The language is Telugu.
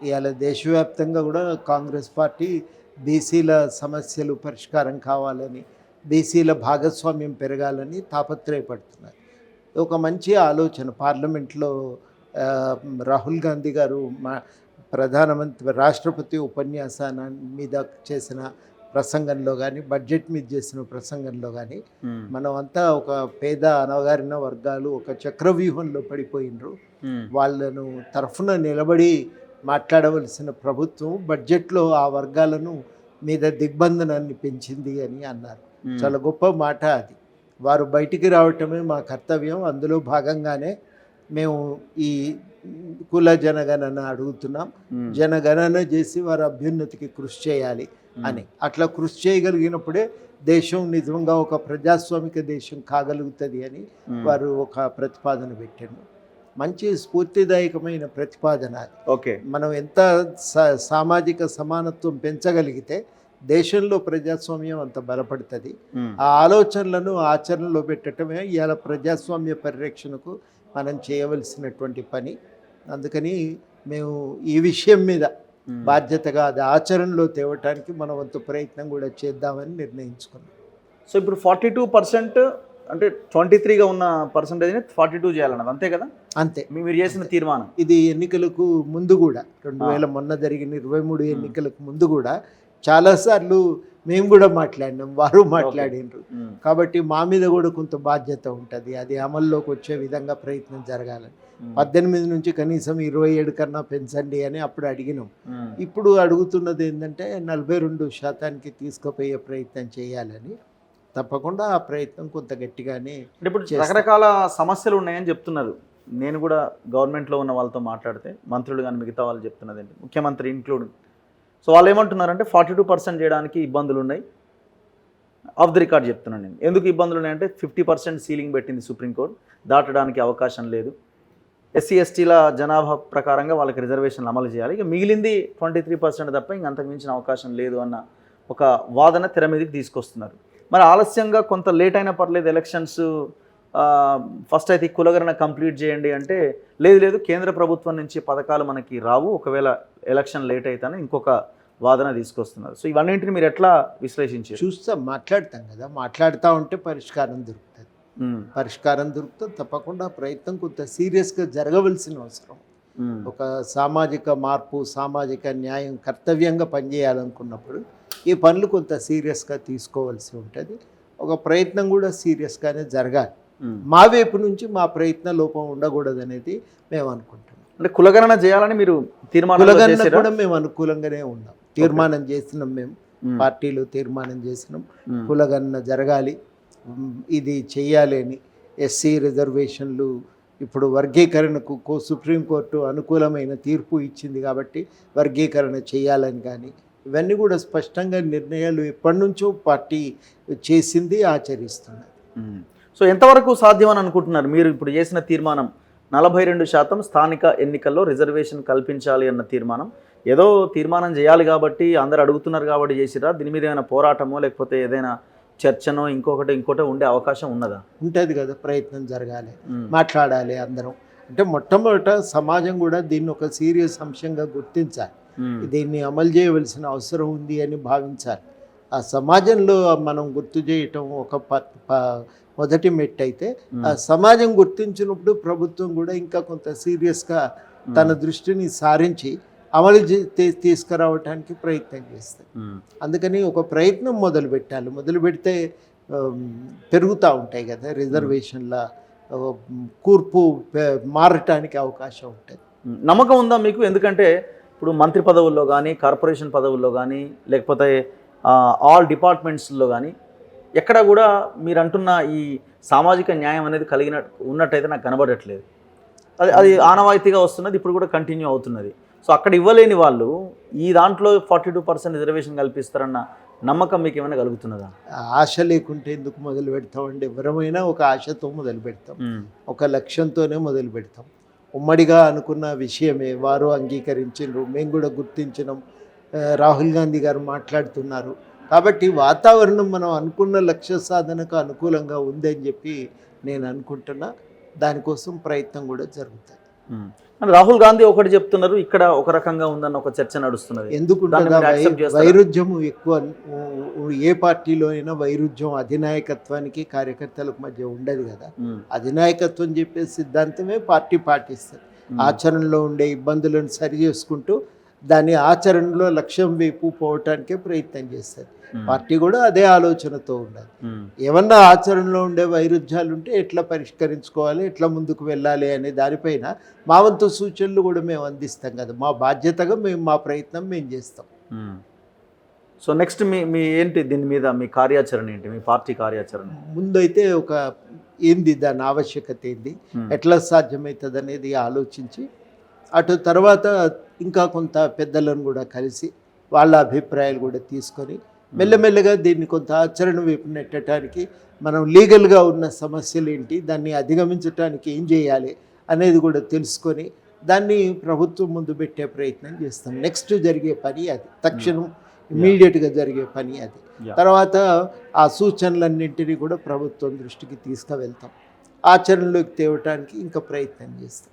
ఇవాళ దేశవ్యాప్తంగా కూడా కాంగ్రెస్ పార్టీ బీసీల సమస్యలు పరిష్కారం కావాలని, బీసీల భాగస్వామ్యం పెరగాలని తాపత్రయపడుతున్నారు. ఒక మంచి ఆలోచన పార్లమెంట్లో రాహుల్ గాంధీ గారు రాష్ట్రపతి ఉపన్యాసాన మీద చేసిన ప్రసంగంలో కానీ, బడ్జెట్ మీద చేసిన ప్రసంగంలో కానీ, మనం అంతా ఒక పేద అనగారిన వర్గాలు ఒక చక్రవ్యూహంలో పడిపోయినరు, వాళ్ళను తరఫున నిలబడి మాట్లాడవలసిన ప్రభుత్వం బడ్జెట్లో ఆ వర్గాలను మీద దిగ్బంధనాన్ని పెంచింది అని అన్నారు. చాలా గొప్ప మాట అది. వారు బయటికి రావటమే మా కర్తవ్యం, అందులో భాగంగానే మేము ఈ కుల జనగణన అడుగుతున్నాం. జనగణన చేసి వారి అభ్యున్నతికి కృషి చేయాలి అని. అట్లా కృషి చేయగలిగినప్పుడే దేశం నిజంగా ఒక ప్రజాస్వామిక దేశం కాగలుగుతుంది అని వారు ఒక ప్రతిపాదన పెట్టారు. మంచి స్ఫూర్తిదాయకమైన ప్రతిపాదన అది. ఓకే, మనం ఎంత సామాజిక సమానత్వం పెంచగలిగితే దేశంలో ప్రజాస్వామ్యం అంత బలపడుతుంది. ఆ ఆలోచనలను ఆచరణలో పెట్టడమే ఇవాళ ప్రజాస్వామ్య పరిరక్షణకు మనం చేయవలసినటువంటి పని. అందుకని మేము ఈ విషయం మీద బాధ్యతగా అది ఆచరణలో తేవటానికి మన వంతు ప్రయత్నం కూడా చేద్దామని నిర్ణయించుకున్నాం. సో ఇప్పుడు 42% అంటే 23గా ఉన్న పర్సంటేజ్ని 42 చేయాలన్నది, అంతే కదా? అంతే, మీరు చేసిన తీర్మానం ఇది. ఎన్నికలకు ముందు కూడా 2000 మొన్న జరిగిన 23 ఎన్నికలకు ముందు కూడా చాలాసార్లు మేము కూడా మాట్లాడినాం, వారు మాట్లాడినారు. కాబట్టి మా మీద కూడా కొంత బాధ్యత ఉంటుంది, అది అమల్లోకి వచ్చే విధంగా ప్రయత్నం జరగాలని. 18 నుంచి కనీసం 27 కన్నా పెంచండి అని అప్పుడు అడిగినాం. ఇప్పుడు అడుగుతున్నది ఏంటంటే 42% తీసుకుపోయే ప్రయత్నం చేయాలని. తప్పకుండా ఆ ప్రయత్నం కొంత గట్టిగానే. ఇప్పుడు రకరకాల సమస్యలు ఉన్నాయని చెప్తున్నారు. నేను కూడా గవర్నమెంట్లో ఉన్న వాళ్ళతో మాట్లాడితే, మంత్రులు కానీ మిగతా వాళ్ళు చెప్తున్నది ఏంటి, ముఖ్యమంత్రి ఇంక్లూడింగ్. సో వాళ్ళు ఏమంటున్నారంటే 42% చేయడానికి ఇబ్బందులు ఉన్నాయి. ఆఫ్ ది రికార్డ్ చెప్తున్నాను నేను. ఎందుకు ఇబ్బందులు ఉన్నాయంటే 50% సీలింగ్ పెట్టింది సుప్రీంకోర్టు, దాటడానికి అవకాశం లేదు. ఎస్సీ ఎస్టీల జనాభా ప్రకారంగా వాళ్ళకి రిజర్వేషన్లు అమలు చేయాలి, ఇక మిగిలింది 23% తప్ప ఇంక అంతకు మించిన అవకాశం లేదు అన్న ఒక వాదన తెర మీదకి తీసుకొస్తున్నారు. మరి ఆలస్యంగా కొంత లేట్ అయినా పర్లేదు, ఎలక్షన్స్ ఫస్ట్ అయితే కులగణన కంప్లీట్ చేయండి అంటే లేదు కేంద్ర ప్రభుత్వం నుంచి పథకాలు మనకి రావు, ఒకవేళ ఎలక్షన్ లేట్ అయితేనే ఇంకొక వాదన తీసుకొస్తున్నారు. సో ఇవన్నింటిని మీరు ఎట్లా విశ్లేషించారు? మాట్లాడతాం కదా, మాట్లాడుతూ ఉంటే పరిష్కారం దొరుకుతుంది. తప్పకుండా ప్రయత్నం కొంత సీరియస్గా జరగవలసిన అవసరం. ఒక సామాజిక మార్పు, సామాజిక న్యాయం కర్తవ్యంగా పనిచేయాలనుకున్నప్పుడు ఈ పనులు కొంత సీరియస్గా తీసుకోవాల్సి ఉంటుంది. ఒక ప్రయత్నం కూడా సీరియస్గానే జరగాలి. మా వైపు నుంచి మా ప్రయత్న లోపం ఉండకూడదు అనేది మేము అనుకుంటున్నాం. అంటే కులగణన చేయాలని మీరు కులగణన కూడా మేము అనుకూలంగానే ఉన్నాం. తీర్మానం చేసినాం, మేము పార్టీలో తీర్మానం చేసినాం, కులగణన జరగాలి, ఇది చెయ్యాలి అని. ఎస్సీ రిజర్వేషన్లు ఇప్పుడు వర్గీకరణకు సుప్రీంకోర్టు అనుకూలమైన తీర్పు ఇచ్చింది కాబట్టి వర్గీకరణ చేయాలని కానీ, ఇవన్నీ కూడా స్పష్టంగా నిర్ణయాలు ఎప్పటి నుంచో పార్టీ చేసింది, ఆచరిస్తున్నది. సో ఎంతవరకు సాధ్యమని అనుకుంటున్నారు మీరు? ఇప్పుడు చేసిన తీర్మానం 42% స్థానిక ఎన్నికల్లో రిజర్వేషన్ కల్పించాలి అన్న తీర్మానం, ఏదో తీర్మానం చేయాలి కాబట్టి అందరు అడుగుతున్నారు కాబట్టి చేసిరా? దీని మీద ఏమైనా పోరాటమో లేకపోతే ఏదైనా చర్చనో ఇంకోటో ఉండే అవకాశం ఉన్నదా? ఉంటుంది కదా, ప్రయత్నం జరగాలి, మాట్లాడాలి అందరం. అంటే మొట్టమొదట సమాజం కూడా దీన్ని ఒక సీరియస్ అంశంగా గుర్తించాలి, దీన్ని అమలు చేయవలసిన అవసరం ఉంది అని భావించాలి. ఆ సమాజంలో మనం గుర్తు చేయటం ఒక మొదటి మెట్టు అయితే, ఆ సమాజం గుర్తించినప్పుడు ప్రభుత్వం కూడా ఇంకా కొంత సీరియస్గా తన దృష్టిని సారించి అమలు తీసుకురావటానికి ప్రయత్నం చేస్తుంది. అందుకని ఒక ప్రయత్నం మొదలు పెడితే పెరుగుతూ ఉంటాయి కదా రిజర్వేషన్ల కూర్పు మారటానికి అవకాశం ఉంటుంది. నమ్మకం ఉందా మీకు? ఎందుకంటే ఇప్పుడు మంత్రి పదవుల్లో కానీ, కార్పొరేషన్ పదవుల్లో కానీ, లేకపోతే ఆల్ డిపార్ట్మెంట్స్లో కానీ ఎక్కడ కూడా మీరు అంటున్న ఈ సామాజిక న్యాయం అనేది ఉన్నట్టయితే నాకు కనబడట్లేదు. అది ఆనవాయితీగా వస్తున్నది, ఇప్పుడు కూడా కంటిన్యూ అవుతున్నది. సో అక్కడ ఇవ్వలేని వాళ్ళు ఈ దాంట్లో 42% రిజర్వేషన్ కల్పిస్తారన్న నమ్మకం మీకు ఏమైనా కలుగుతున్నదా? ఆశ లేకుంటే ఎందుకు మొదలు పెడతామండి? ఎవరమైనా ఒక ఆశతో మొదలు పెడతాం, ఒక లక్ష్యంతోనే మొదలు పెడతాం. ఉమ్మడిగా అనుకున్న విషయమే వారు అంగీకరించారు, మేము కూడా గుర్తించినాం, రాహుల్ గాంధీ గారు మాట్లాడుతున్నారు. కాబట్టి వాతావరణం మనం అనుకున్న లక్ష్య సాధనకు అనుకూలంగా ఉందని చెప్పి నేను అనుకుంటున్నా. దానికోసం ప్రయత్నం కూడా జరుగుతుంది. అని రాహుల్ గాంధీ ఒకటి చెప్తున్నారు, ఇక్కడ ఒక రకంగా ఉందన్న ఒక చర్చ నడుస్తున్నది. ఎందుకుంటే దాన్ని మీరు accept చేస్తారా? వైరుధ్యము ఎక్కువ. ఏ పార్టీలో అయినా వైరుధ్యం అధినాయకత్వానికి కార్యకర్తలకు మధ్య ఉండదు కదా. అధినాయకత్వం చెప్పే సిద్ధాంతమే పార్టీ పాటిస్తుంది. ఆచరణలో ఉండే ఇబ్బందులను సరి చేసుకుంటూ దాని ఆచరణలో లక్ష్యం వైపు పోవటానికే ప్రయత్నం చేస్తుంది. పార్టీ కూడా అదే ఆలోచనతో ఉండాలి. ఏమన్నా ఆచరణలో ఉండే వైరుధ్యాలు ఉంటే ఎట్లా పరిష్కరించుకోవాలి, ఎట్లా ముందుకు వెళ్ళాలి అనే దానిపైన మా వంతు సూచనలు కూడా మేము అందిస్తాం కదా. మా బాధ్యతగా మేము మా ప్రయత్నం మేము చేస్తాం. సో నెక్స్ట్ మీ ఏంటి దీని మీద మీ కార్యాచరణ ఏంటి, మీ పార్టీ కార్యాచరణ? ముందైతే ఒక ఏంది దాని ఆవశ్యకత ఏంది, ఎట్లా సాధ్యమవుతుంది అనేది ఆలోచించి అటు తర్వాత ఇంకా కొంత పెద్దలను కూడా కలిసి వాళ్ళ అభిప్రాయాలు కూడా తీసుకొని మెల్లమెల్లగా దీన్ని కొంత ఆచరణ వైపు నెట్టడానికి మనం లీగల్గా ఉన్న సమస్యలు ఏంటి, దాన్ని అధిగమించడానికి ఏం చేయాలి అనేది కూడా తెలుసుకొని దాన్ని ప్రభుత్వం ముందు పెట్టే ప్రయత్నం చేస్తాం. నెక్స్ట్ జరిగే పని అది, తక్షణం ఇమీడియట్గా జరిగే పని అది. తర్వాత ఆ సూచనలన్నింటినీ కూడా ప్రభుత్వం దృష్టికి తీసుకువెళ్తాం, ఆచరణలోకి తేవటానికి ఇంకా ప్రయత్నం చేస్తాం.